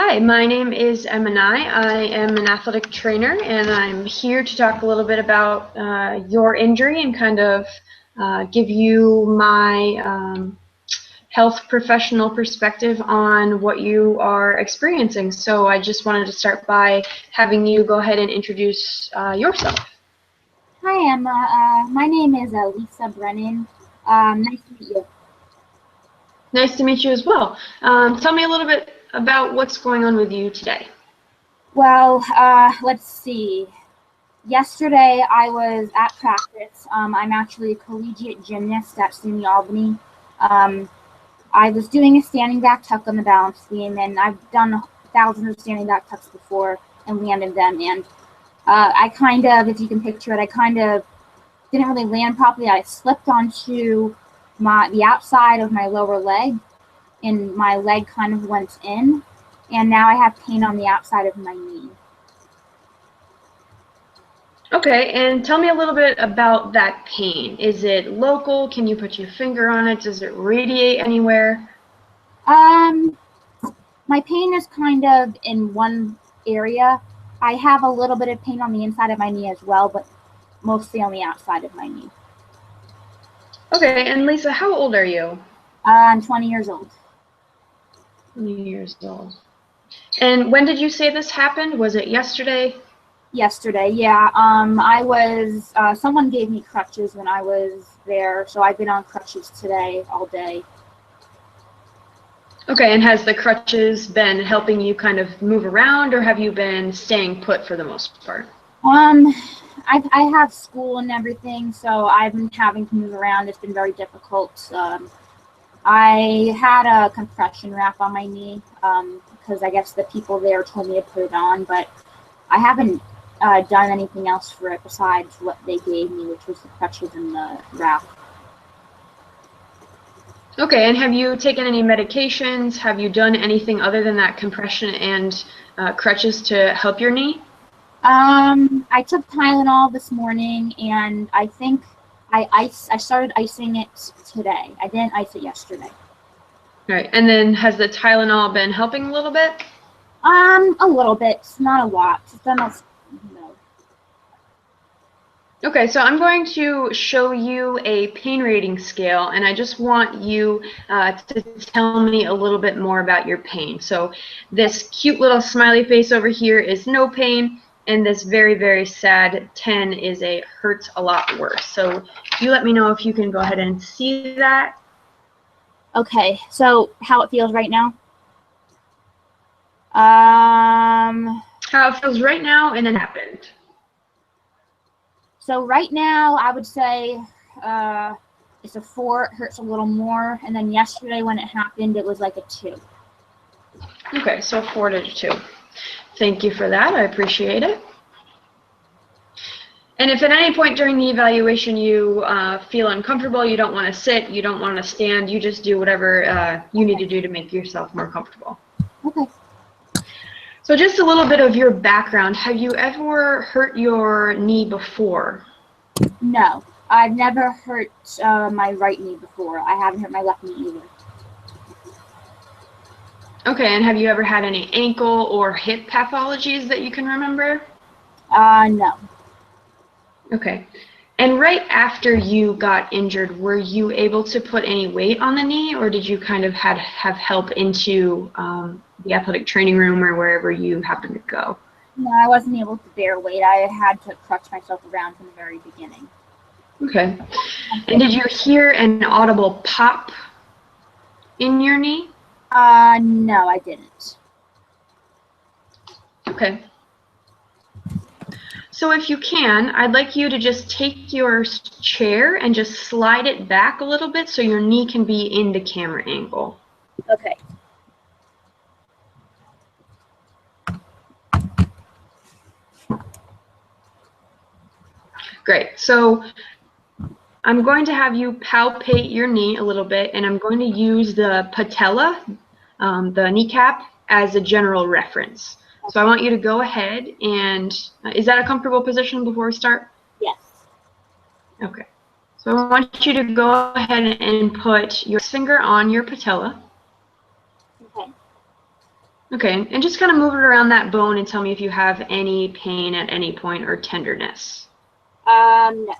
Hi, my name is Emanai. I am an athletic trainer, and I'm here to talk a little bit about your injury and kind of give you my health professional perspective on what you are experiencing. So I just wanted to start by having you go ahead and introduce yourself. Hi, Emma. My name is Lisa Brennan. Nice to meet you. Nice to meet you as well. Tell me a little bit about what's going on with you today. Well, let's see. Yesterday I was at practice. I'm actually a collegiate gymnast at SUNY Albany. I was doing a standing back tuck on the balance beam, and I've done thousands of standing back tucks before and landed them. And I kind of, if you can picture it, I kind of didn't really land properly. I slipped onto the outside of my lower leg, and my leg kind of went in, and now I have pain on the outside of my knee. Okay, and tell me a little bit about that pain. Is it local? Can you put your finger on it? Does it radiate anywhere? My pain is kind of in one area. I have a little bit of pain on the inside of my knee as well, but mostly on the outside of my knee. Okay, and Lisa, how old are you? I'm 20 years old. 20 years old. And when did you say this happened? Was it yesterday? Yesterday, yeah. I was, someone gave me crutches when I was there, so I've been on crutches today all day. Okay, and has the crutches been helping you kind of move around, or have you been staying put for the most part? I have school and everything, so I've been having to move around. It's been very difficult. I had a compression wrap on my knee because I guess the people there told me to put it on, but I haven't done anything else for it besides what they gave me, which was the crutches and the wrap. Okay, and have you taken any medications? Have you done anything other than that compression and crutches to help your knee? I took Tylenol this morning, and I think I started icing it today. I didn't ice it yesterday. All right, and then has the Tylenol been helping a little bit? A little bit, not a lot. It's almost, no. Okay, so I'm going to show you a pain rating scale, and I just want you to tell me a little bit more about your pain. So this cute little smiley face over here is no pain, and this very, very sad 10 is a hurts a lot worse. So you let me know if you can go ahead and see that. Okay, so how it feels right now? How it feels right now and then happened. So right now, I would say it's a 4. It hurts a little more, and then yesterday when it happened, it was like a 2. Okay, so 4 to 2. Thank you for that. I appreciate it. And if at any point during the evaluation you feel uncomfortable, you don't want to sit, you don't want to stand, you just do whatever you need to do to make yourself more comfortable. Okay. So just a little bit of your background. Have you ever hurt your knee before? No, I've never hurt my right knee before. I haven't hurt my left knee either. Okay, and have you ever had any ankle or hip pathologies that you can remember? No. Okay. And right after you got injured, were you able to put any weight on the knee, or did you kind of have help into the athletic training room or wherever you happened to go? No, I wasn't able to bear weight. I had to crutch myself around from the very beginning. Okay. And did you hear an audible pop in your knee? No, I didn't. Okay. So if you can, I'd like you to just take your chair and just slide it back a little bit so your knee can be in the camera angle. Okay. Great. So I'm going to have you palpate your knee a little bit, and I'm going to use the patella, the kneecap, as a general reference. So I want you to go ahead and, is that a comfortable position before we start? Yes. Okay. So I want you to go ahead and put your finger on your patella. Okay. Okay, and just kind of move it around that bone and tell me if you have any pain at any point or tenderness. No.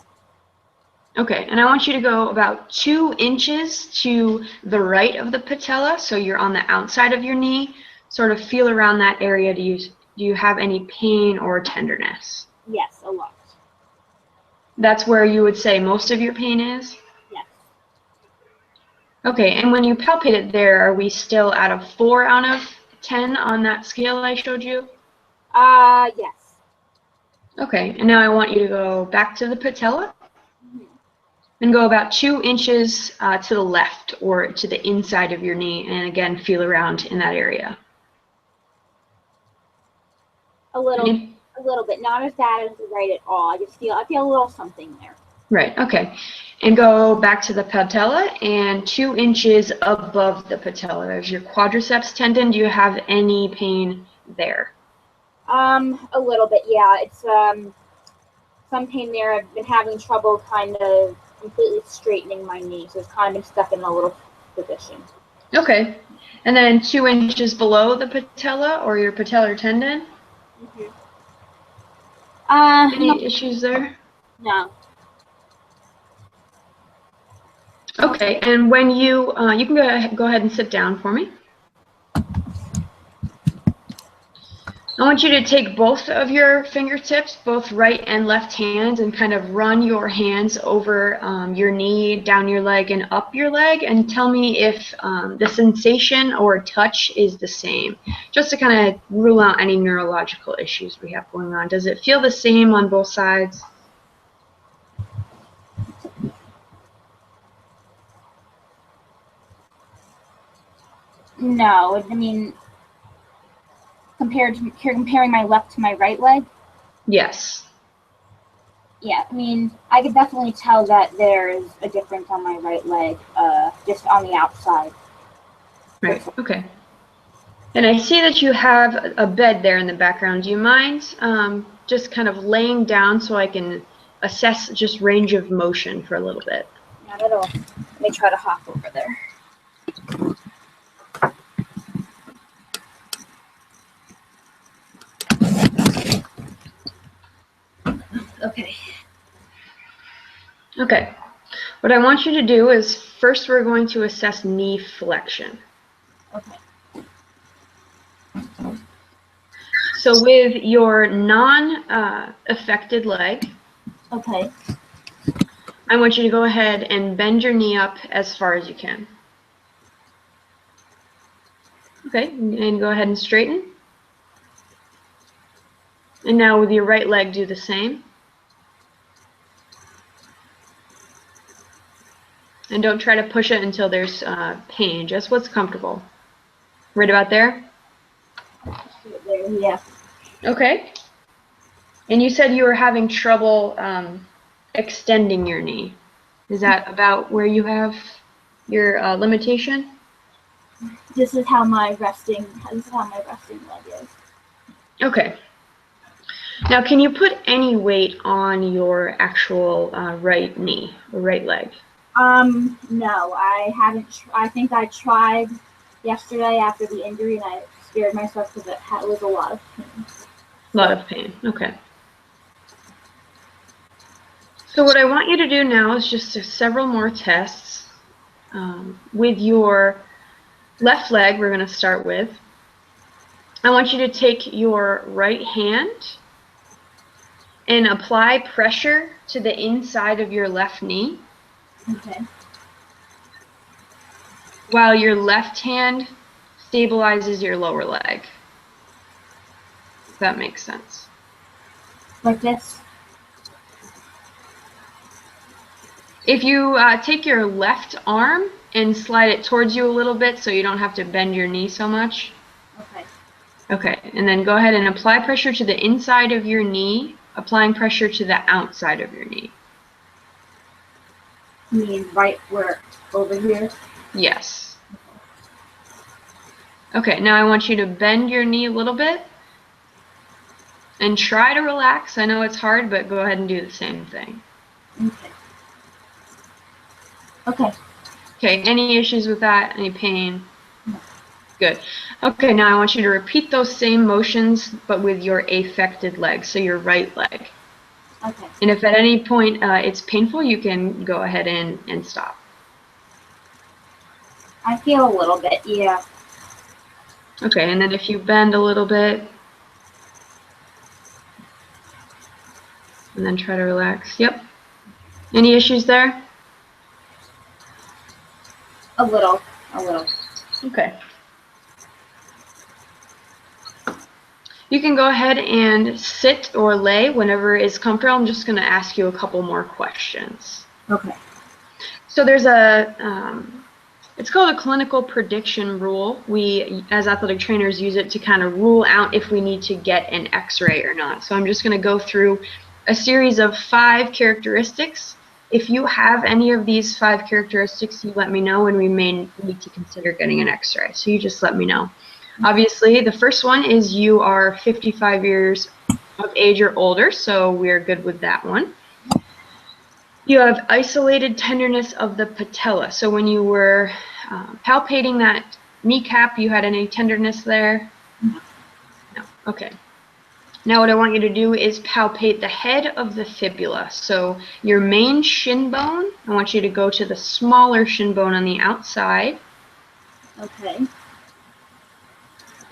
Okay, and I want you to go about 2 inches to the right of the patella, so you're on the outside of your knee. Sort of feel around that area. Do you have any pain or tenderness? Yes, a lot. That's where you would say most of your pain is? Yes. Okay, and when you palpate it there, are we still at a 4 out of 10 on that scale I showed you? Yes. Okay, and now I want you to go back to the patella Mm-hmm. and go about 2 inches to the left or to the inside of your knee, and again, feel around in that area. A little bit. Not as bad as the right at all. I feel a little something there. Right, okay. And go back to the patella and 2 inches above the patella. There's your quadriceps tendon. Do you have any pain there? A little bit, yeah. It's some pain there. I've been having trouble kind of completely straightening my knee, so it's kind of been stuck in a little position. Okay. And then 2 inches below the patella or your patellar tendon? Mm-hmm. Any issues there? No. Okay, and when you can go ahead and sit down for me. I want you to take both of your fingertips, both right and left hand, and kind of run your hands over your knee, down your leg, and up your leg, and tell me if the sensation or touch is the same, just to kind of rule out any neurological issues we have going on. Does it feel the same on both sides? No. I mean, comparing my left to my right leg. Yes. Yeah, I mean, I could definitely tell that there's a difference on my right leg, just on the outside. Right, okay. And I see that you have a bed there in the background. Do you mind just kind of laying down so I can assess just range of motion for a little bit? Not at all. Let me try to hop over there. Okay. Okay. What I want you to do is first we're going to assess knee flexion. Okay. So with your non-affected leg, Okay. I want you to go ahead and bend your knee up as far as you can. Okay, and go ahead and straighten. And now with your right leg, do the same. And don't try to push it until there's pain, just what's comfortable. Right about there? There, yeah. Okay. And you said you were having trouble extending your knee. Is that about where you have your limitation? This is how my resting leg is. Okay. Now, can you put any weight on your actual right knee or right leg? No, I haven't. I think I tried yesterday after the injury, and I scared myself because it was a lot of pain. A lot of pain. Okay. So what I want you to do now is just several more tests. With your left leg, we're going to start with. I want you to take your right hand and apply pressure to the inside of your left knee. Okay. While your left hand stabilizes your lower leg. If that makes sense. Like this? If you take your left arm and slide it towards you a little bit so you don't have to bend your knee so much. Okay. Okay, and then go ahead and apply pressure to the inside of your knee, applying pressure to the outside of your knee. You mean right where, over here? Yes. Okay, now I want you to bend your knee a little bit and try to relax. I know it's hard, but go ahead and do the same thing. Okay. Okay. Okay, any issues with that? Any pain? No. Good. Okay, now I want you to repeat those same motions, but with your affected leg, so your right leg. Okay. And if at any point it's painful, you can go ahead and stop. I feel a little bit, yeah. Okay, and then if you bend a little bit, and then try to relax. Yep. Any issues there? A little. Okay. You can go ahead and sit or lay whenever is comfortable. I'm just going to ask you a couple more questions. Okay. So there's it's called a clinical prediction rule. We, as athletic trainers, use it to kind of rule out if we need to get an x-ray or not. So I'm just going to go through a series of 5 characteristics. If you have any of these 5 characteristics, you let me know, and we may need to consider getting an x-ray. So you just let me know. Obviously, the first one is you are 55 years of age or older, so we're good with that one. You have isolated tenderness of the patella. So when you were palpating that kneecap, you had any tenderness there? No. No. Okay. Now what I want you to do is palpate the head of the fibula. So your main shin bone, I want you to go to the smaller shin bone on the outside. Okay.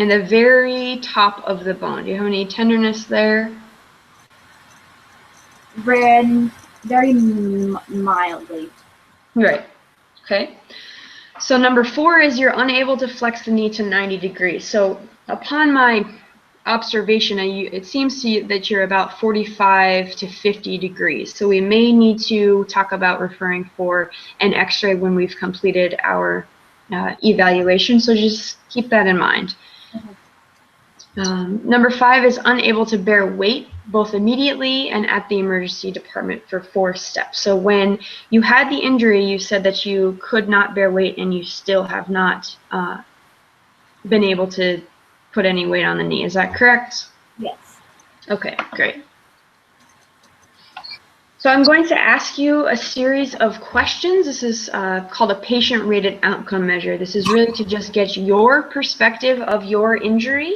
And the very top of the bone. Do you have any tenderness there? Very mildly. Right. Okay. So number 4 is you're unable to flex the knee to 90 degrees. So upon my observation, it seems to you that you're about 45 to 50 degrees. So we may need to talk about referring for an x-ray when we've completed our evaluation. So just keep that in mind. Number 5 is unable to bear weight both immediately and at the emergency department for 4 steps. So when you had the injury, you said that you could not bear weight and you still have not been able to put any weight on the knee. Is that correct? Yes. Okay, great. So I'm going to ask you a series of questions. This is called a patient-rated outcome measure. This is really to just get your perspective of your injury.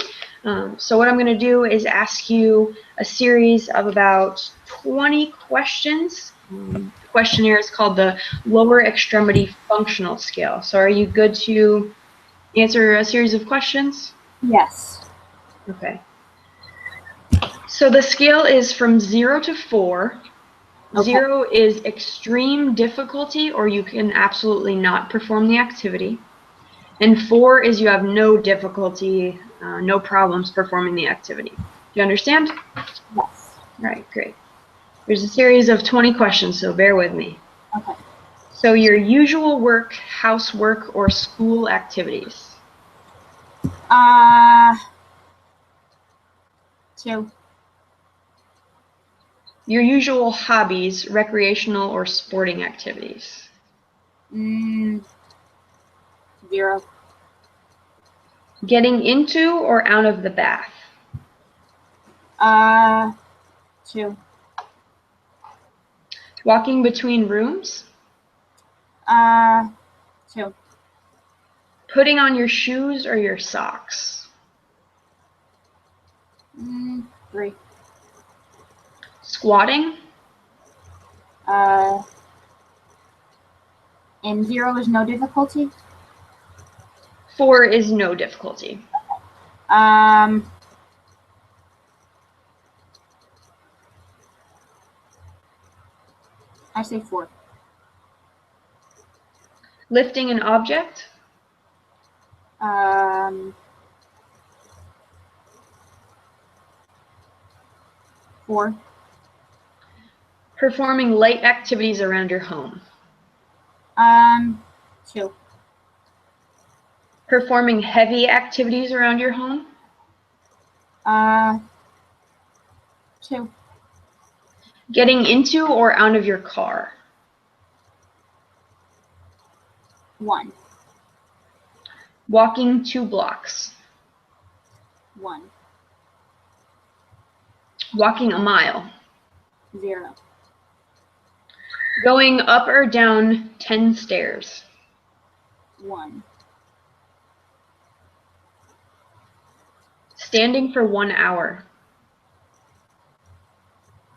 So what I'm going to do is ask you a series of about 20 questions. The questionnaire is called the Lower Extremity Functional Scale. So are you good to answer a series of questions? Yes. Okay. So the scale is from 0 to 4. Okay. 0 is extreme difficulty, or you can absolutely not perform the activity. And 4 is you have no difficulty, no problems performing the activity. Do you understand? Yes. All right, great. There's a series of 20 questions, so bear with me. Okay. So your usual work, housework, or school activities? 2. Your usual hobbies, recreational or sporting activities? 0. Getting into or out of the bath? 2. Walking between rooms? 2. Putting on your shoes or your socks? 3. Squatting? And 0 is no difficulty. 4 is no difficulty. I say 4. Lifting an object? 4. Performing light activities around your home? 2. Performing heavy activities around your home? 2. Getting into or out of your car? 1. Walking 2 blocks? 1. Walking a mile? 0. Going up or down 10 stairs? 1. Standing for 1 hour.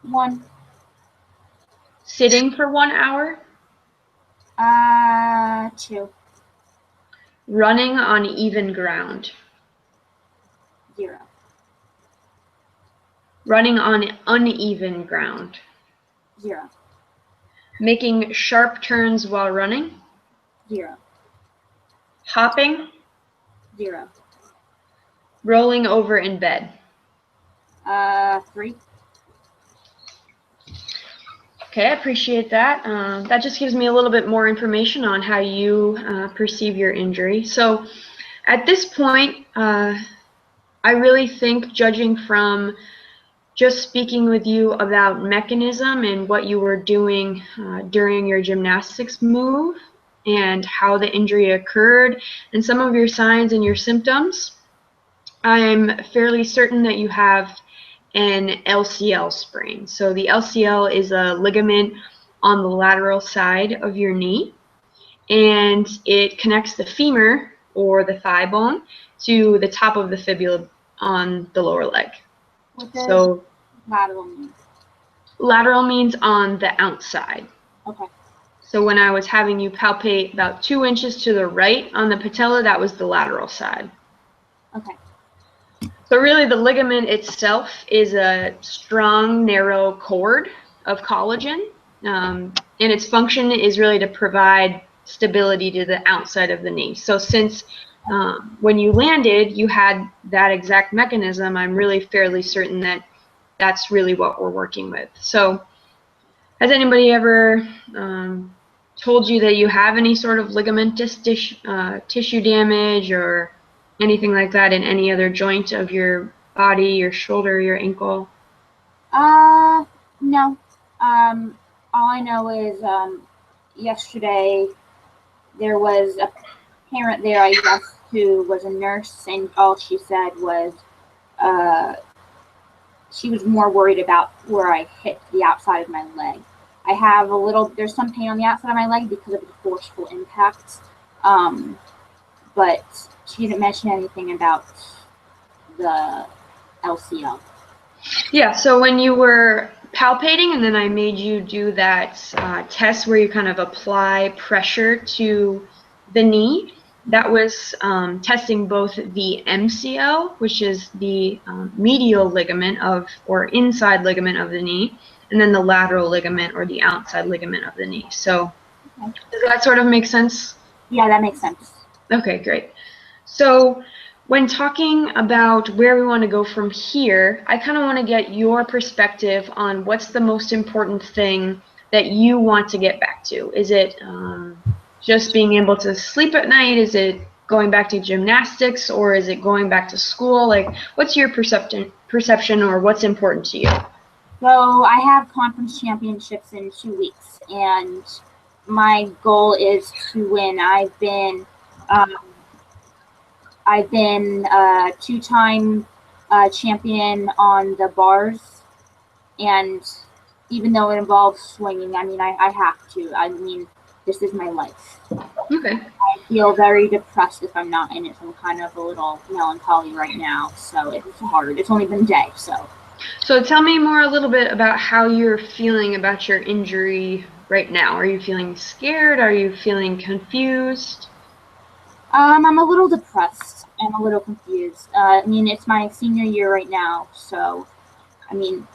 1. Sitting for 1 hour. 2. Running on even ground. 0. Running on uneven ground. 0. Making sharp turns while running. 0. Hopping. 0. Rolling over in bed. 3. Okay, I appreciate that. That just gives me a little bit more information on how you perceive your injury. So at this point, I really think, judging from just speaking with you about mechanism and what you were doing during your gymnastics move and how the injury occurred and some of your signs and your symptoms, I'm fairly certain that you have an LCL sprain. So the LCL is a ligament on the lateral side of your knee, and it connects the femur or the thigh bone to the top of the fibula on the lower leg. What does So lateral mean? lateral means on the outside. Okay. So when I was having you palpate about 2 inches to the right on the patella, that was the lateral side. Okay. So really the ligament itself is a strong, narrow cord of collagen, and its function is really to provide stability to the outside of the knee. So since when you landed, you had that exact mechanism, I'm really fairly certain that that's really what we're working with. So has anybody ever told you that you have any sort of ligamentous tissue damage or anything like that in any other joint of your body, your shoulder, your ankle? No. All I know is yesterday there was a parent there, I guess, who was a nurse, and all she said was she was more worried about where I hit the outside of my leg. I have there's some pain on the outside of my leg because of the forceful impact, but she didn't mention anything about the LCL. Yeah, so when you were palpating and then I made you do that test where you kind of apply pressure to the knee, that was testing both the MCL, which is the medial ligament or inside ligament of the knee, and then the lateral ligament or the outside ligament of the knee. So Okay. does that sort of make sense? Yeah, that makes sense. Okay, great. So when talking about where we want to go from here, I kind of want to get your perspective on what's the most important thing that you want to get back to. Is it just being able to sleep at night? Is it going back to gymnastics, or is it going back to school? Like, what's your perception or what's important to you? So I have conference championships in 2 weeks, and my goal is to win. I've been a 2-time champion on the bars, and even though it involves swinging, I mean, I have to. I mean, this is my life. Okay. I feel very depressed if I'm not in it. So I'm kind of a little melancholy right now, so it's hard. It's only been a day, so. So tell me a little bit about how you're feeling about your injury right now. Are you feeling scared? Are you feeling confused? I'm a little depressed and a little confused. I mean, it's my senior year right now, so I mean,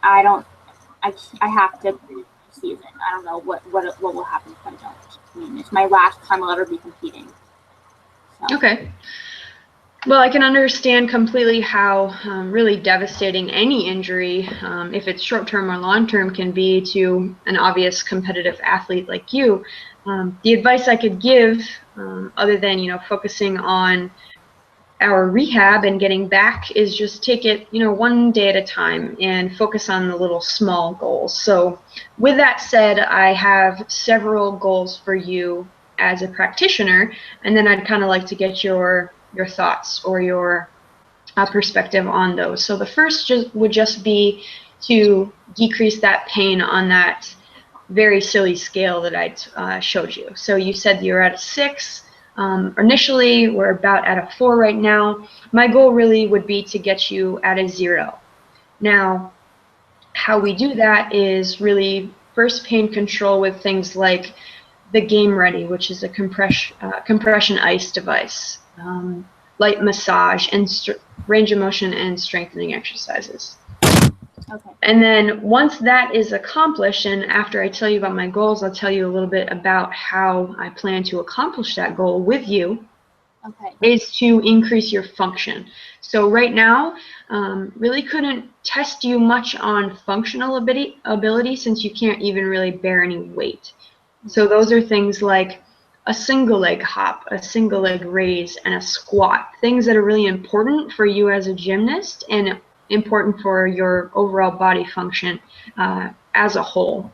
I have to finish the season. I don't know what will happen if I don't. I mean, it's my last time I'll ever be competing. So. Okay. Well, I can understand completely how really devastating any injury, if it's short-term or long-term, can be to an obvious competitive athlete like you. The advice I could give, other than focusing on our rehab and getting back, is just take it one day at a time and focus on the little small goals. So with that said, I have several goals for you as a practitioner, and then I'd kind of like to get your thoughts or your perspective on those. So the first would just be to decrease that pain on that very silly scale that I showed you. So you said you're at a 6. Initially, we're about at a 4 right now. My goal really would be to get you at a 0. Now, how we do that is really first pain control with things like the Game Ready, which is a compression ice device, light massage, and range of motion and strengthening exercises. Okay. And then once that is accomplished, and after I tell you about my goals, I'll tell you a little bit about how I plan to accomplish that goal with you. Okay. Is to increase your function. So right now, really couldn't test you much on functional ability since you can't even really bear any weight. So those are things like a single leg hop, a single leg raise, and a squat, things that are really important for you as a gymnast and important for your overall body function as a whole.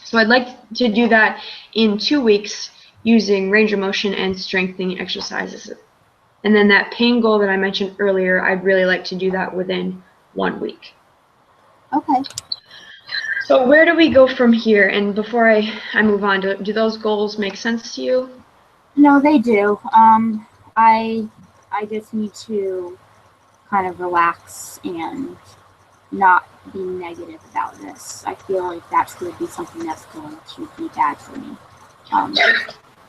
So I'd like to do that in 2 weeks using range of motion and strengthening exercises. And then that pain goal that I mentioned earlier, I'd really like to do that within 1 week. Okay. So where do we go from here? And before I move on, do those goals make sense to you? No, they do. I just need to kind of relax and not be negative about this. I feel like that's going to be something that's going to be bad for me.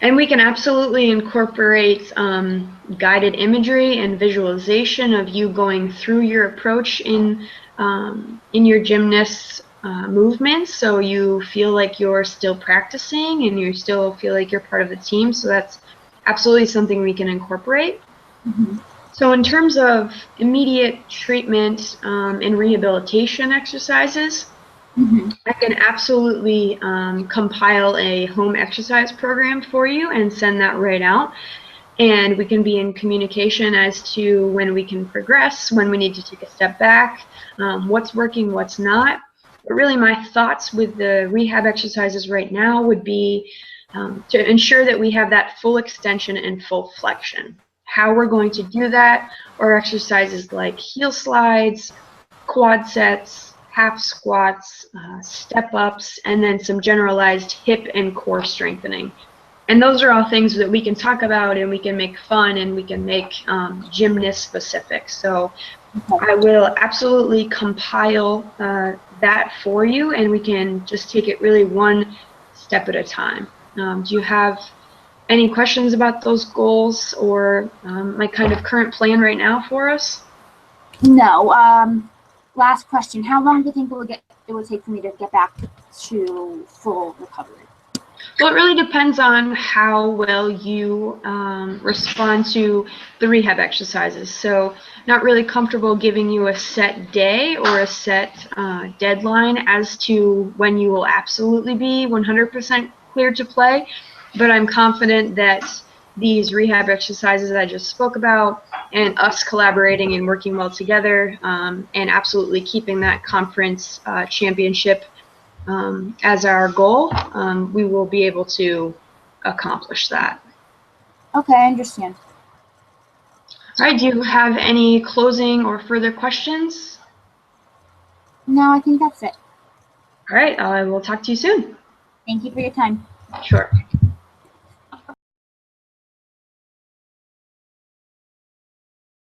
And we can absolutely incorporate guided imagery and visualization of you going through your approach in your gymnast's movements, so you feel like you're still practicing and you still feel like you're part of the team. So that's absolutely something we can incorporate. Mm-hmm. So in terms of immediate treatment and rehabilitation exercises, Mm-hmm. I can absolutely compile a home exercise program for you and send that right out. And we can be in communication as to when we can progress, when we need to take a step back, what's working, what's not. But really my thoughts with the rehab exercises right now would be to ensure that we have that full extension and full flexion. How we're going to do that are exercises like heel slides, quad sets, half squats, step ups, and then some generalized hip and core strengthening. And those are all things that we can talk about and we can make fun and we can make gymnast specific. So I will absolutely compile that for you, and we can just take it really one step at a time. Do you have any questions about those goals or my kind of current plan right now for us? No. Last question. How long do you think it would take for me to get back to full recovery? Well, it really depends on how well you respond to the rehab exercises. So not really comfortable giving you a set day or a set deadline as to when you will absolutely be 100% clear to play, but I'm confident that these rehab exercises I just spoke about and us collaborating and working well together and absolutely keeping that conference championship as our goal, we will be able to accomplish that. Okay, I understand. All right, do you have any closing or further questions? No, I think that's it. All right, I will talk to you soon. Thank you for your time. Sure.